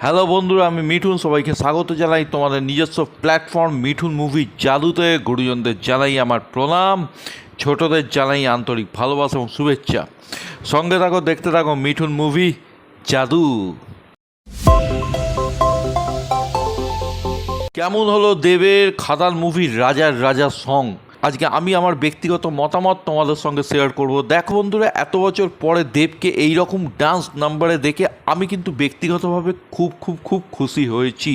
Hello বন্ধুরা, আমি মিঠুন। সবাইকে স্বাগত জানাই তোমাদের নিজস্ব প্ল্যাটফর্ম মিঠুন মুভি জাদুতে। গুরুজনদের জানাই আমার প্রণাম, ছোটদের জানাই আন্তরিক ভালোবাসা এবং শুভেচ্ছা। সঙ্গে থাকো, দেখতে থাকো মিঠুন মুভি জাদু। কেমন হলো দেবের খাদান মুভির রাজার রাজা সং? আজকে আমি আমার ব্যক্তিগত মতামত তোমাদের সঙ্গে শেয়ার করব। দেখো বন্ধুরা, এত বছর পরে দেবকে এই রকম ডান্স নাম্বারে দেখে আমি কিন্তু ব্যক্তিগতভাবে খুব খুশি হয়েছি।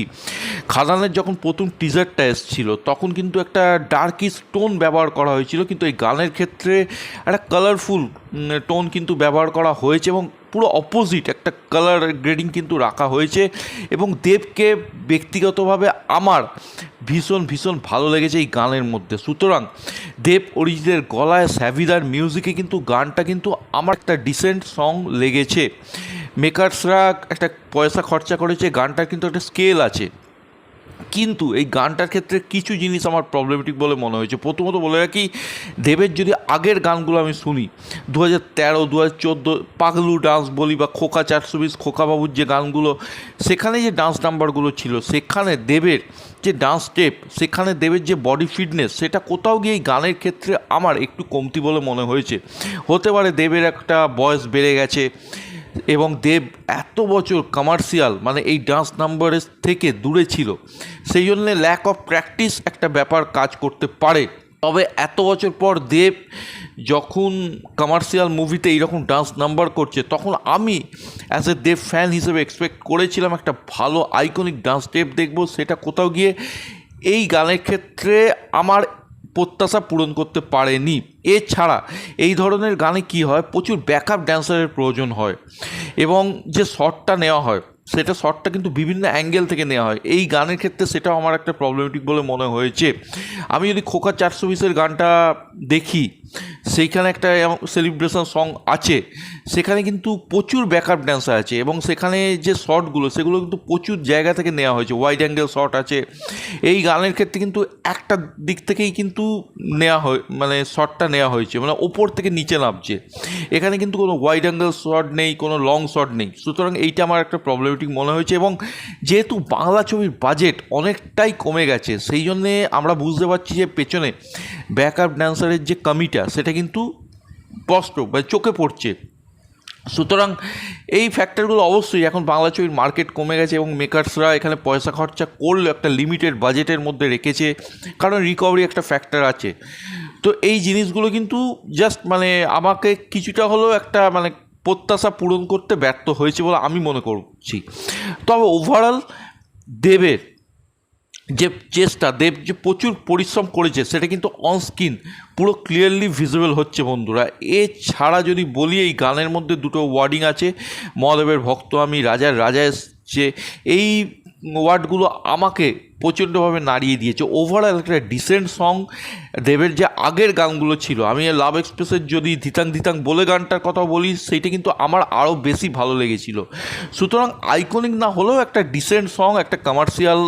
খাদানের যখন প্রথম টিজারটা এসেছিল তখন কিন্তু একটা ডার্কিশ টোন ব্যবহার করা হয়েছিল, কিন্তু এই গানের ক্ষেত্রে একটা কালারফুল টোন কিন্তু ব্যবহার করা হয়েছে এবং পুরো অপোজিট একটা কালার গ্রেডিং কিন্তু রাখা হয়েছে। এবং দেবকে ব্যক্তিগতভাবে আমার ভীষণ ভালো লেগেছে এই গানের মধ্যে। সুতরাং দেব অরিজিতের গলায়, স্যাভিদার মিউজিকে কিন্তু গানটা কিন্তু আমার একটা ডিসেন্ট সং লেগেছে। মেকার্সরা একটা পয়সা খরচা করেছে, গানটার কিন্তু একটা স্কেল আছে। কিন্তু এই গানটার ক্ষেত্রে কিছু জিনিস আমার প্রবলেমেটিক বলে মনে হয়েছে। প্রথমত বলে রাখি, দেবের যদি আগের গানগুলো আমি শুনি, 2013, 2014 পাগলু ডান্স বলি বা খোকা 420 খোকাবাবুর যে গানগুলো, সেখানে যে ডান্স নাম্বারগুলো ছিল, সেখানে দেবের যে ডান্স স্টেপ, সেখানে দেবের যে বডি ফিটনেস, সেটা কোথাও গিয়ে এই গানের ক্ষেত্রে আমার একটু কমতি বলে মনে হয়েছে। হতে পারে দেবের একটা বয়স বেড়ে গেছে এবং দেব এত বছর কমার্শিয়াল মানে এই ডান্স নাম্বারের থেকে দূরে ছিল, সেই জন্যে ল্যাক অফ প্র্যাকটিস একটা ব্যাপার কাজ করতে পারে। তবে এত বছর পর দেব যখন কমার্শিয়াল মুভিতে এইরকম ডান্স নাম্বার করছে, তখন আমি অ্যাজ এ দেব ফ্যান হিসেবে এক্সপেক্ট করেছিলাম একটা ভালো আইকনিক ডান্স স্টেপ দেখব। সেটা কোথাও গিয়ে এই গানের ক্ষেত্রে আমার প্রত্যাশা পূরণ করতে পারেনি। এছাড়া এই ধরনের গানে কি হয়, প্রচুর ব্যাকআপ ড্যান্সারের প্রয়োজন হয় এবং যে শটটা নেওয়া হয়, সেটা শটটা কিন্তু বিভিন্ন অ্যাঙ্গেল থেকে নেওয়া হয়। এই গানের ক্ষেত্রে সেটাও আমার একটা প্রবলেমেটিক বলে মনে হয়েছে। আমি যদি খোকা 420-এর গানটা দেখি, সেইখানে একটা সেলিব্রেশন সং আছে, সেখানে কিন্তু প্রচুর ব্যাকআপ ড্যান্সার আছে এবং সেখানে যে শটগুলো, সেগুলো কিন্তু প্রচুর জায়গা থেকে নেওয়া হয়েছে, ওয়াইড অ্যাঙ্গেল শট আছে। এই গানের ক্ষেত্রে কিন্তু একটা দিক থেকেই কিন্তু নেওয়া হয়, মানে শটটা নেওয়া হয়েছে, মানে ওপর থেকে নিচে নামছে। এখানে কিন্তু কোনো ওয়াইড অ্যাঙ্গেল শট নেই, কোনো লং শট নেই। সুতরাং এইটা আমার একটা প্রবলেমেটিক মনে হয়েছে। এবং যেহেতু বাংলা ছবির বাজেট অনেকটাই কমে গেছে, সেই জন্যে আমরা বুঝতে পারছি যে পেছনে ব্যাকআপ ড্যান্সারের যে কমিটা, সেটা কিন্তু স্পষ্ট বা চোখে পড়ছে। সুতরাং এই ফ্যাক্টরগুলো অবশ্যই, এখন বাংলা ছবির মার্কেট কমে গেছে এবং মেকার্সরা এখানে পয়সা খরচা করলে একটা লিমিটেড বাজেটের মধ্যে রেখেছে, কারণ রিকভারি একটা ফ্যাক্টর আছে। তো এই জিনিসগুলো কিন্তু জাস্ট মানে আমাকে কিছুটা হলেও একটা মানে প্রত্যাশা পূরণ করতে ব্যর্থ হয়েছে বলে আমি মনে করছি। তবে ওভারঅল দেবের যে চেষ্টা, দেব যে প্রচুর পরিশ্রম করেছে, সেটা কিন্তু অন স্ক্রিন পুরো ক্লিয়ারলি ভিজিবল হচ্ছে বন্ধুরা। এছাড়া যদি বলি, এই গানের মধ্যে দুটো ওয়ার্ডিং আছে, মহাদেবের ভক্ত আমি, রাজার রাজা এসছে, এই ওয়ার্ডগুলো আমাকে প্রচণ্ডভাবে নাড়িয়ে দিয়েছে। ওভারঅল একটা ডিসেন্ট সং। দেবের যে আগের গানগুলো ছিল, আমি লাভ এক্সপ্রেসের যদি ধিতাং ধিতাং বলে গানটার কথা বলি, সেইটা কিন্তু আমার আরও বেশি ভালো লেগেছিল। সুতরাং আইকনিক না হলেও একটা ডিসেন্ট সং, একটা কমার্শিয়াল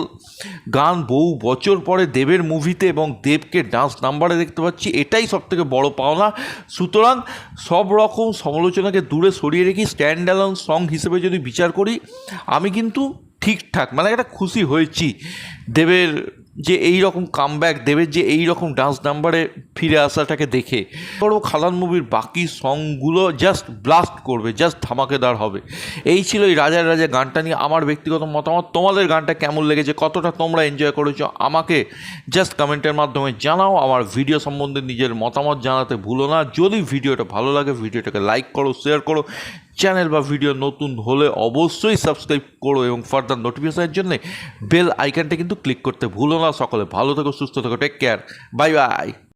গান বহু বছর পরে দেবের মুভিতে, এবং দেবকে ডান্স নাম্বারে দেখতে পাচ্ছি, এটাই সবথেকে বড় পাওনা। সুতরাং সব রকম সমালোচনাকে দূরে সরিয়ে রেখে স্ট্যান্ড অ্যালোন সং হিসেবে যদি বিচার করি, আমি কিন্তু ঠিকঠাক মানে একটা খুশি হয়েছি দেবের যে এই রকম কামব্যাক, দেবের যে এই রকম ডান্স নাম্বারে ফিরে আসাটাকে দেখে। বড় খাদান মুভির বাকি সংগুলো জাস্ট ব্লাস্ট করবে, জাস্ট ধামাকেদার হবে। এই ছিল এই রাজার রাজা গানটা নিয়ে আমার ব্যক্তিগত মতামত। তোমাদের গানটা কেমন লেগেছে, কতটা তোমরা এনজয় করেছো, আমাকে জাস্ট কমেন্টের মাধ্যমে জানাও। আমার ভিডিও সম্বন্ধে নিজের মতামত জানাতে ভুলো না। যদি ভিডিওটা ভালো লাগে, ভিডিওটাকে লাইক করো, শেয়ার করো। চ্যানেল বা ভিডিও নতুন হলে অবশ্যই সাবস্ক্রাইব করো এবং ফার্দার নোটিফিকেশনের জন্য বেল আইকনটা কিন্তু ক্লিক করতে ভুলো না। সকলে ভালো থেকো, সুস্থ থেকো, টেক কেয়ার, বাই বাই।